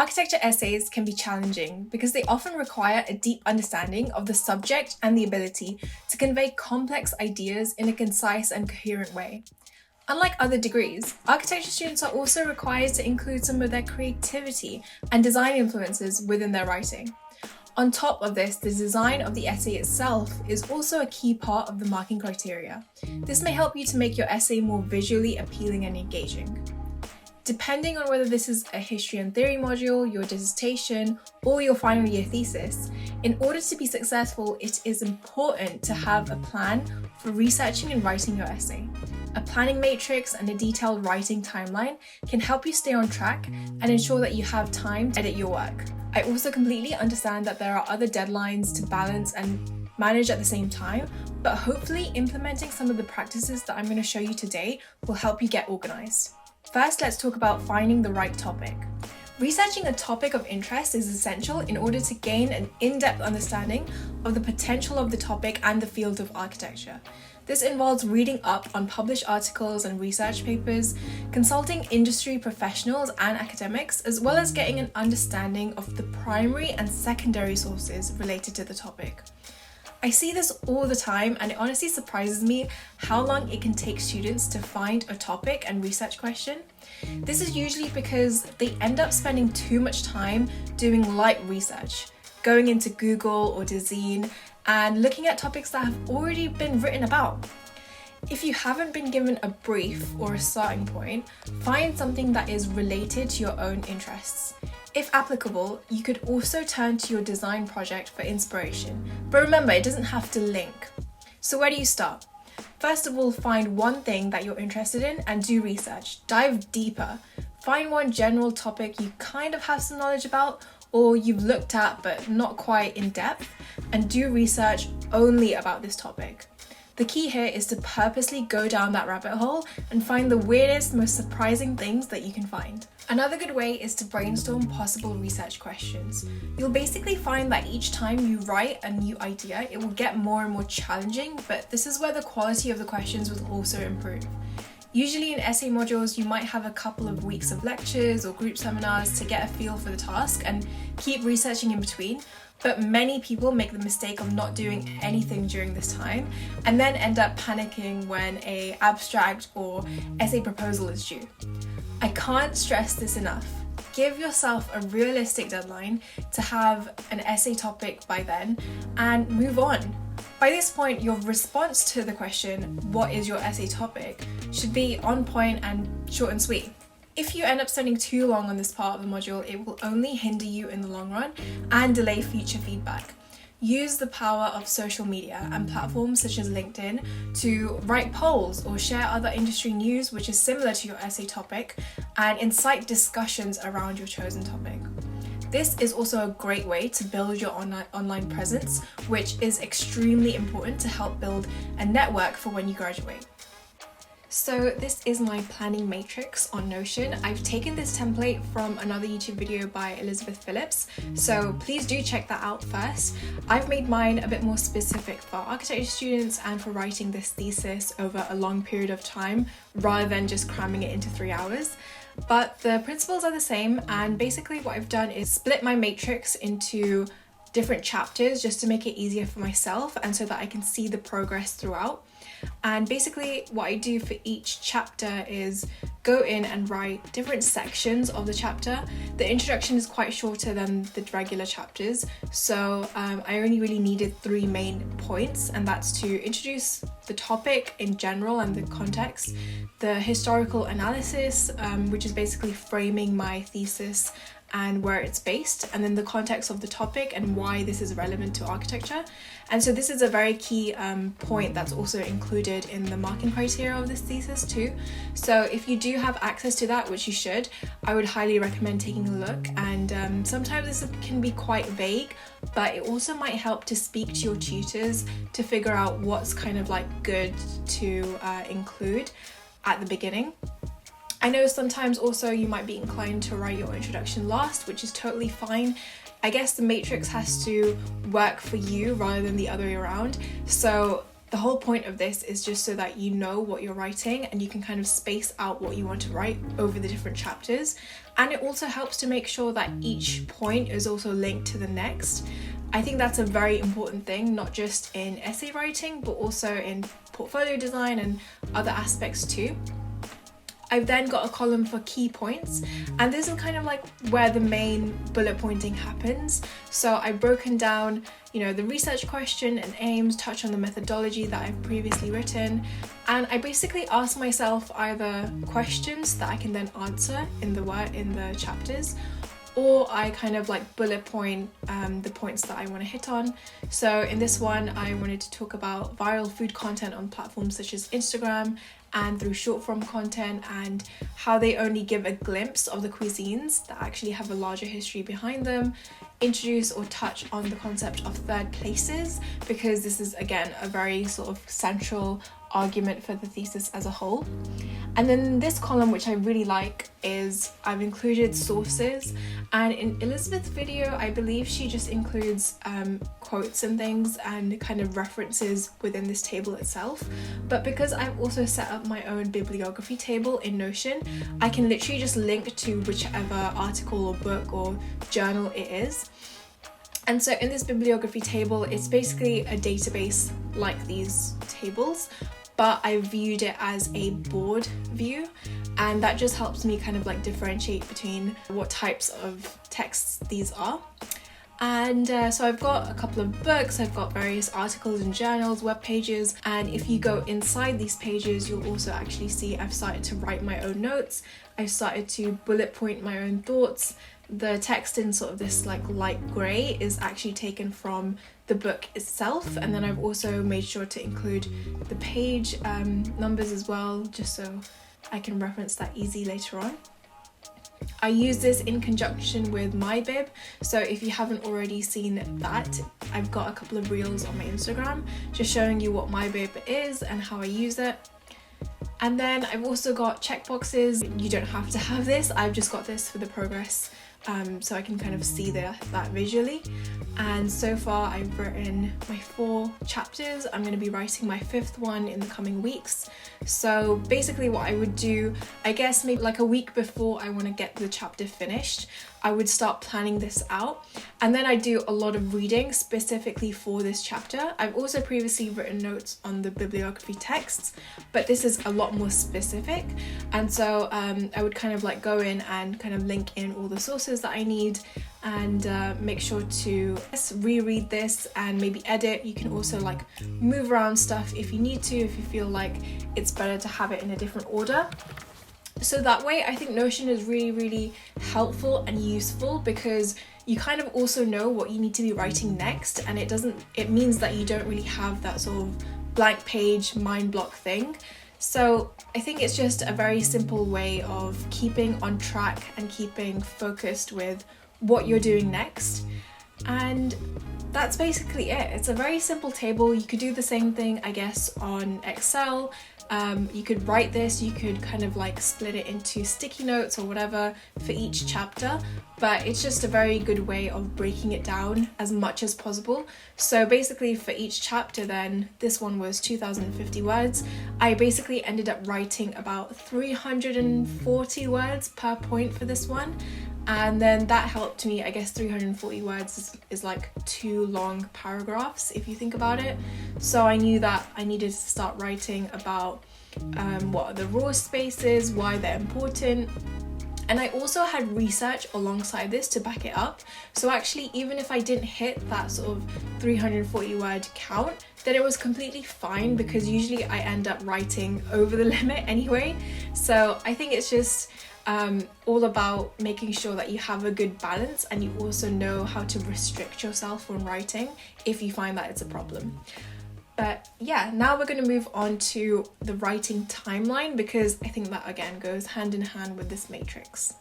Architecture essays can be challenging because they often require a deep understanding of the subject and the ability to convey complex ideas in a concise and coherent way. Unlike other degrees, architecture students are also required to include some of their creativity and design influences within their writing. On top of this, the design of the essay itself is also a key part of the marking criteria. This may help you to make your essay more visually appealing and engaging. Depending on whether this is a history and theory module, your dissertation, or your final year thesis, in order to be successful, it is important to have a plan for researching and writing your essay. A planning matrix and a detailed writing timeline can help you stay on track and ensure that you have time to edit your work. I also completely understand that there are other deadlines to balance and manage at the same time, but hopefully implementing some of the practices that I'm going to show you today will help you get organized. First, let's talk about finding the right topic. Researching a topic of interest is essential in order to gain an in-depth understanding of the potential of the topic and the field of architecture. This involves reading up on published articles and research papers, consulting industry professionals and academics, as well as getting an understanding of the primary and secondary sources related to the topic. I see this all the time, and it honestly surprises me how long it can take students to find a topic and research question. This is usually because they end up spending too much time doing light research, going into Google or Dezeen and looking at topics that have already been written about. If you haven't been given a brief or a starting point, find something that is related to your own interests. If applicable, you could also turn to your design project for inspiration. But remember, it doesn't have to link. So where do you start? First of all, find one thing that you're interested in and do research. Dive deeper. Find one general topic you kind of have some knowledge about or you've looked at but not quite in depth, and do research only about this topic. The key here is to purposely go down that rabbit hole and find the weirdest, most surprising things that you can find. Another good way is to brainstorm possible research questions. You'll basically find that each time you write a new idea, it will get more and more challenging, but this is where the quality of the questions will also improve. Usually in essay modules, you might have a couple of weeks of lectures or group seminars to get a feel for the task and keep researching in between. But many people make the mistake of not doing anything during this time and then end up panicking when an abstract or essay proposal is due. I can't stress this enough. Give yourself a realistic deadline to have an essay topic by then and move on. By this point, your response to the question, what is your essay topic, should be on point and short and sweet. If you end up spending too long on this part of the module, it will only hinder you in the long run and delay future feedback. Use the power of social media and platforms such as LinkedIn to write polls or share other industry news which is similar to your essay topic and incite discussions around your chosen topic. This is also a great way to build your online presence, which is extremely important to help build a network for when you graduate. So this is my planning matrix on Notion. I've taken this template from another YouTube video by Elizabeth Phillips, so please do check that out first. I've made mine a bit more specific for architecture students and for writing this thesis over a long period of time rather than just cramming it into 3 hours. But the principles are the same, and basically what I've done is split my matrix into different chapters just to make it easier for myself and so that I can see the progress throughout. And basically what I do for each chapter is go in and write different sections of the chapter. The introduction is quite shorter than the regular chapters, so I only really needed 3 main points, and that's to introduce the topic in general and the context, the historical analysis, which is basically framing my thesis and where it's based, and then the context of the topic and why this is relevant to architecture. And so this is a very key point that's also included in the marking criteria of this thesis too. So if you do have access to that, which you should, I would highly recommend taking a look. And sometimes this can be quite vague, but it also might help to speak to your tutors to figure out what's kind of like good to include at the beginning. I know sometimes also you might be inclined to write your introduction last, which is totally fine. I guess the matrix has to work for you rather than the other way around. So The whole point of this is just so that you know what you're writing and you can kind of space out what you want to write over the different chapters. And it also helps to make sure that each point is also linked to the next. I think that's a very important thing, not just in essay writing, but also in portfolio design and other aspects too. I've then got a column for key points, and this is kind of like where the main bullet pointing happens. So I've broken down, the research question and aims, touch on the methodology that I've previously written, and I basically ask myself either questions that I can then answer in the chapters, or I kind of like bullet point the points that I want to hit on. So in this one, I wanted to talk about viral food content on platforms such as Instagram and through short form content, and how they only give a glimpse of the cuisines that actually have a larger history behind them. Introduce or touch on the concept of third places, because this is again a very sort of central argument for the thesis as a whole. And then this column, which I really like, is I've included sources, and in Elizabeth's video I believe she just includes quotes and things and kind of references within this table itself, but because I've also set up my own bibliography table in Notion, I can literally just link to whichever article or book or journal it is. And so in this bibliography table, it's basically a database like these tables, but I viewed it as a board view, and that just helps me kind of like differentiate between what types of texts these are. And so I've got a couple of books, I've got various articles and journals, web pages, and if you go inside these pages, you'll also actually see I've started to write my own notes, I've started to bullet point my own thoughts. The text in sort of this like light grey is actually taken from the book itself, and then I've also made sure to include the page numbers as well, just so I can reference that easy later on. I use this in conjunction with my bib, so if you haven't already seen that, I've got a couple of reels on my Instagram just showing you what my bib is and how I use it. And then I've also got checkboxes. You don't have to have this, I've just got this for the progress, so I can kind of see that visually. And so far I've written my 4 chapters. I'm going to be writing my 5th one in the coming weeks. So basically what I would do, I guess maybe like a week before I want to get the chapter finished, I would start planning this out, and then I do a lot of reading specifically for this chapter. I've also previously written notes on the bibliography texts, but this is a lot more specific, and so I would kind of like go in and kind of link in all the sources that I need, and make sure to reread this and maybe edit. You can also like move around stuff if you need to, if you feel like it's better to have it in a different order. So that way I think Notion is really, really helpful and useful, because you kind of also know what you need to be writing next, and it means that you don't really have that sort of blank page mind block thing. So I think it's just a very simple way of keeping on track and keeping focused with what you're doing next. And that's basically it. It's a very simple table. You could do the same thing, I guess, on Excel. You could write this, you could kind of like split it into sticky notes or whatever for each chapter, but it's just a very good way of breaking it down as much as possible. So basically for each chapter then, this one was 2050 words, I basically ended up writing about 340 words per point for this one. And then that helped me, I guess 340 words is like 2 long paragraphs if you think about it. So I knew that I needed to start writing about what are the raw spaces, why they're important. And I also had research alongside this to back it up. So actually, even if I didn't hit that sort of 340 word count, then it was completely fine, because usually I end up writing over the limit anyway. So I think it's just all about making sure that you have a good balance, and you also know how to restrict yourself when writing if you find that it's a problem. But yeah, now we're going to move on to the writing timeline, because I think that again goes hand in hand with this matrix.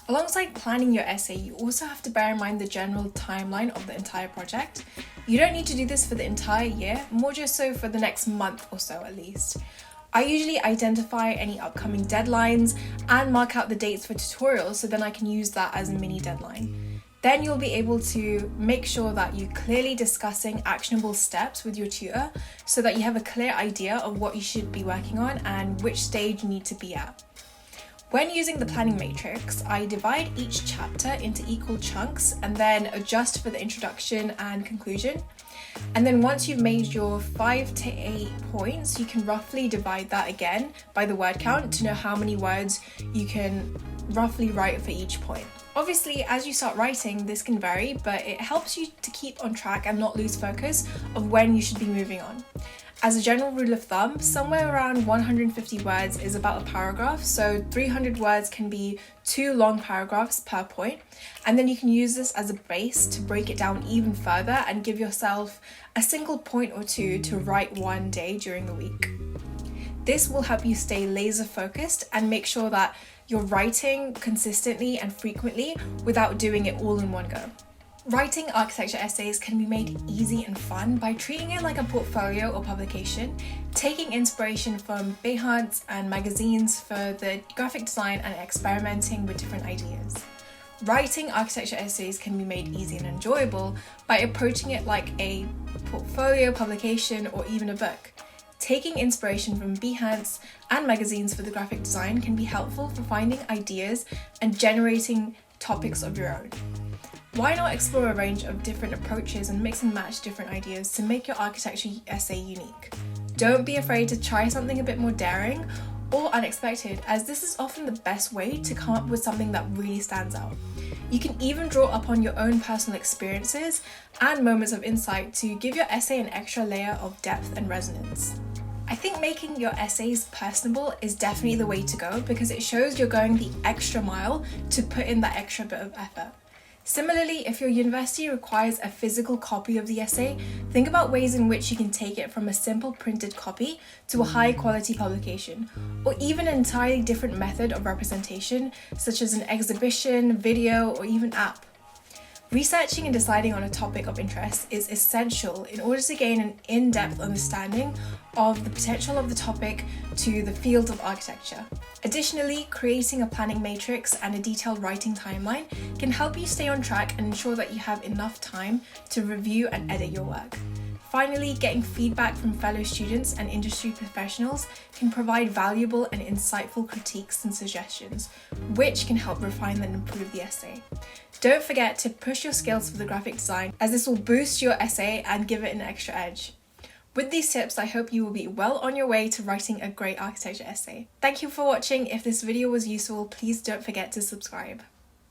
Alongside planning your essay, you also have to bear in mind the general timeline of the entire project. You don't need to do this for the entire year, more just so for the next month or so at least. I usually identify any upcoming deadlines and mark out the dates for tutorials, so then I can use that as a mini deadline. Then you'll be able to make sure that you're clearly discussing actionable steps with your tutor so that you have a clear idea of what you should be working on and which stage you need to be at. When using the planning matrix, I divide each chapter into equal chunks and then adjust for the introduction and conclusion. And then once you've made your 5 to 8 points, you can roughly divide that again by the word count to know how many words you can roughly write for each point. Obviously, as you start writing, this can vary, but it helps you to keep on track and not lose focus of when you should be moving on. As a general rule of thumb, somewhere around 150 words is about a paragraph, so 300 words can be 2 long paragraphs per point, and then you can use this as a base to break it down even further and give yourself a single point or two to write one day during the week. This will help you stay laser focused and make sure that you're writing consistently and frequently without doing it all in one go. Writing architecture essays can be made easy and fun by treating it like a portfolio or publication, taking inspiration from Behance and magazines for the graphic design and experimenting with different ideas. Writing architecture essays can be made easy and enjoyable by approaching it like a portfolio publication or even a book. Taking inspiration from Behance and magazines for the graphic design can be helpful for finding ideas and generating topics of your own. Why not explore a range of different approaches and mix and match different ideas to make your architecture essay unique? Don't be afraid to try something a bit more daring or unexpected, as this is often the best way to come up with something that really stands out. You can even draw upon your own personal experiences and moments of insight to give your essay an extra layer of depth and resonance. I think making your essays personable is definitely the way to go because it shows you're going the extra mile to put in that extra bit of effort. Similarly, if your university requires a physical copy of the essay, think about ways in which you can take it from a simple printed copy to a high quality publication, or even an entirely different method of representation, such as an exhibition, video, or even app. Researching and deciding on a topic of interest is essential in order to gain an in-depth understanding of the potential of the topic to the field of architecture. Additionally, creating a planning matrix and a detailed writing timeline can help you stay on track and ensure that you have enough time to review and edit your work. Finally, getting feedback from fellow students and industry professionals can provide valuable and insightful critiques and suggestions, which can help refine and improve the essay. Don't forget to push your skills for the graphic design, as this will boost your essay and give it an extra edge. With these tips, I hope you will be well on your way to writing a great architecture essay. Thank you for watching. If this video was useful, please don't forget to subscribe.